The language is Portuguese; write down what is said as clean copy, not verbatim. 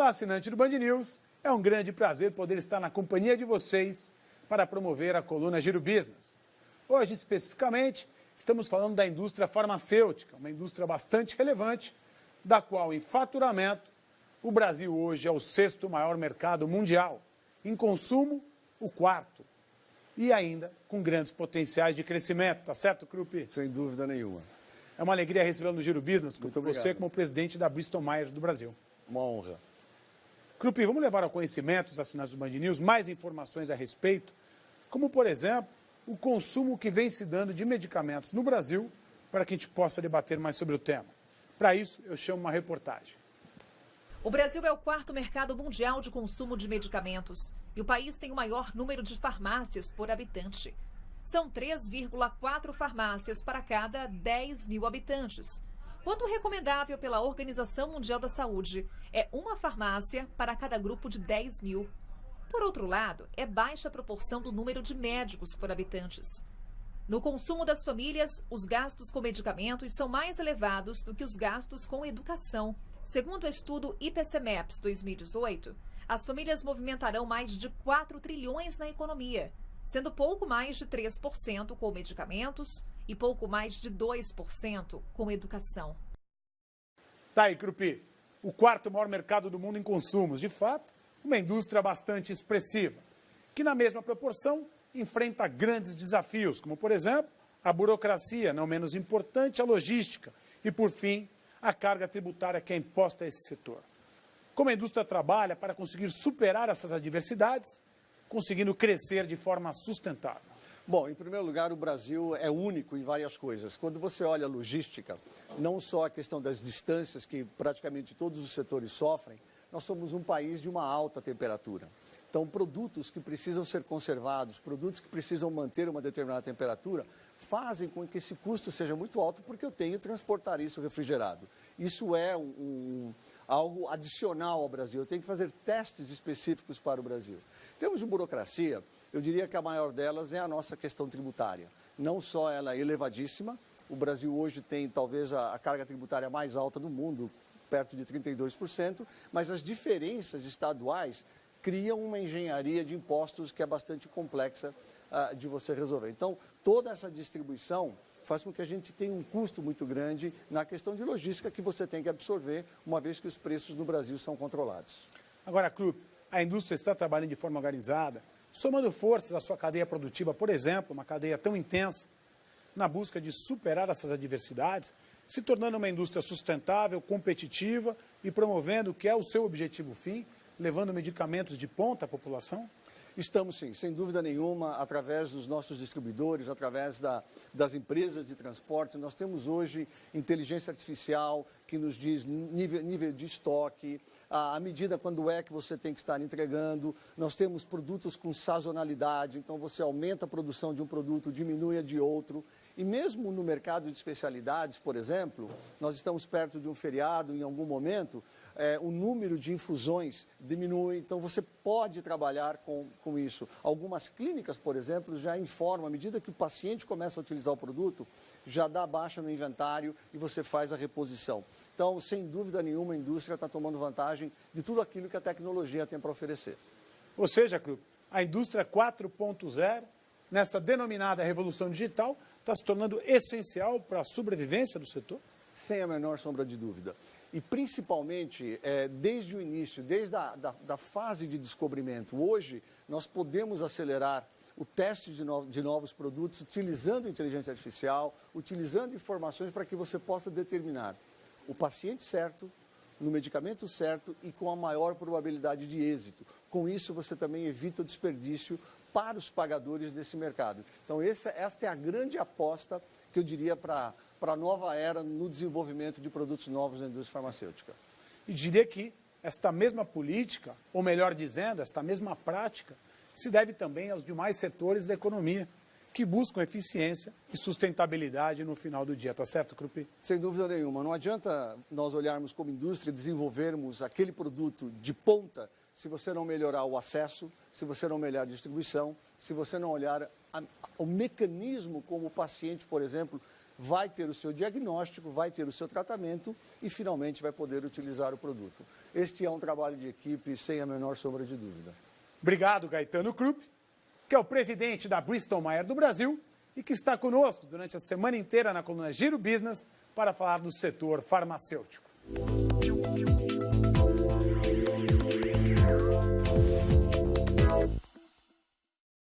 Olá, assinante do Band News. É um grande prazer poder estar na companhia de vocês para promover a coluna Giro Business. Hoje, especificamente, estamos falando da indústria farmacêutica, uma indústria bastante relevante, da qual, em faturamento, o Brasil hoje é o 6º maior mercado mundial. Em consumo, o 4º. E ainda com grandes potenciais de crescimento, tá certo, Krupp? Sem dúvida nenhuma. É uma alegria recebê-lo no Giro Business, Krupp, Muito obrigado. você como presidente da Bristol Myers do Brasil. Uma honra. Krupp, vamos levar ao conhecimento dos assinantes do Band News mais informações a respeito, como, por exemplo, o consumo que vem se dando de medicamentos no Brasil, para que a gente possa debater mais sobre o tema. Para isso, eu chamo uma reportagem. O Brasil é o 4º mercado mundial de consumo de medicamentos e o país tem o maior número de farmácias por habitante. São 3,4 farmácias para cada 10 mil habitantes, quando o recomendável pela Organização Mundial da Saúde é uma farmácia para cada grupo de 10 mil. Por outro lado, é baixa a proporção do número de médicos por habitantes. No consumo das famílias, os gastos com medicamentos são mais elevados do que os gastos com educação. Segundo o estudo IPC-MEPS 2018, as famílias movimentarão mais de 4 trilhões na economia, sendo pouco mais de 3% com medicamentos e pouco mais de 2% com educação. Tá aí, Krupp, o 4º maior mercado do mundo em consumos. De fato, uma indústria bastante expressiva, que na mesma proporção enfrenta grandes desafios, como, por exemplo, a burocracia, não menos importante, a logística e, por fim, a carga tributária que é imposta a esse setor. Como a indústria trabalha para conseguir superar essas adversidades, conseguindo crescer de forma sustentável? Bom, em primeiro lugar, o Brasil é único em várias coisas. Quando você olha a logística, não só a questão das distâncias que praticamente todos os setores sofrem, nós somos um país de uma alta temperatura. Então, produtos que precisam ser conservados, produtos que precisam manter uma determinada temperatura, fazem com que esse custo seja muito alto, porque eu tenho que transportar isso refrigerado. Isso é algo adicional ao Brasil. Eu tenho que fazer testes específicos para o Brasil. Em termos de burocracia, eu diria que a maior delas é a nossa questão tributária. Não só ela é elevadíssima, o Brasil hoje tem talvez a carga tributária mais alta do mundo, perto de 32%, mas as diferenças estaduais criam uma engenharia de impostos que é bastante complexa de você resolver. Então, toda essa distribuição faz com que a gente tenha um custo muito grande na questão de logística que você tem que absorver, uma vez que os preços no Brasil são controlados. Agora, Krupp, a indústria está trabalhando de forma organizada, somando forças à sua cadeia produtiva, por exemplo, uma cadeia tão intensa, na busca de superar essas adversidades, se tornando uma indústria sustentável, competitiva e promovendo o que é o seu objetivo fim, levando medicamentos de ponta à população? Estamos sim, sem dúvida nenhuma, através dos nossos distribuidores, através das empresas de transporte. Nós temos hoje inteligência artificial que nos diz nível de estoque, a medida quando é que você tem que estar entregando. Nós temos produtos com sazonalidade, então você aumenta a produção de um produto, diminui a de outro. E mesmo no mercado de especialidades, por exemplo, nós estamos perto de um feriado, em algum momento, o número de infusões diminui, então você pode trabalhar com isso. Algumas clínicas, por exemplo, já informam, à medida que o paciente começa a utilizar o produto, já dá baixa no inventário e você faz a reposição. Então, sem dúvida nenhuma, a indústria está tomando vantagem de tudo aquilo que a tecnologia tem para oferecer. Ou seja, Krupp, a indústria 4.0, nessa denominada revolução digital, está se tornando essencial para a sobrevivência do setor? Sem a menor sombra de dúvida. E principalmente, desde o início, desde a fase de descobrimento, hoje nós podemos acelerar o teste de novos produtos utilizando inteligência artificial, utilizando informações para que você possa determinar o paciente certo, no medicamento certo e com a maior probabilidade de êxito. Com isso, você também evita o desperdício para os pagadores desse mercado. Então, esta é a grande aposta que eu diria para a nova era no desenvolvimento de produtos novos na indústria farmacêutica. E diria que esta mesma política, ou melhor dizendo, esta mesma prática, se deve também aos demais setores da economia, que buscam eficiência e sustentabilidade no final do dia. Tá certo, Krupp? Sem dúvida nenhuma. Não adianta nós olharmos como indústria, desenvolvermos aquele produto de ponta, se você não melhorar o acesso, se você não melhorar a distribuição, se você não olhar o mecanismo como o paciente, por exemplo, vai ter o seu diagnóstico, vai ter o seu tratamento e finalmente vai poder utilizar o produto. Este é um trabalho de equipe sem a menor sombra de dúvida. Obrigado, Gaetano Krupp, que é o presidente da Bristol Myers do Brasil e que está conosco durante a semana inteira na coluna Giro Business para falar do setor farmacêutico.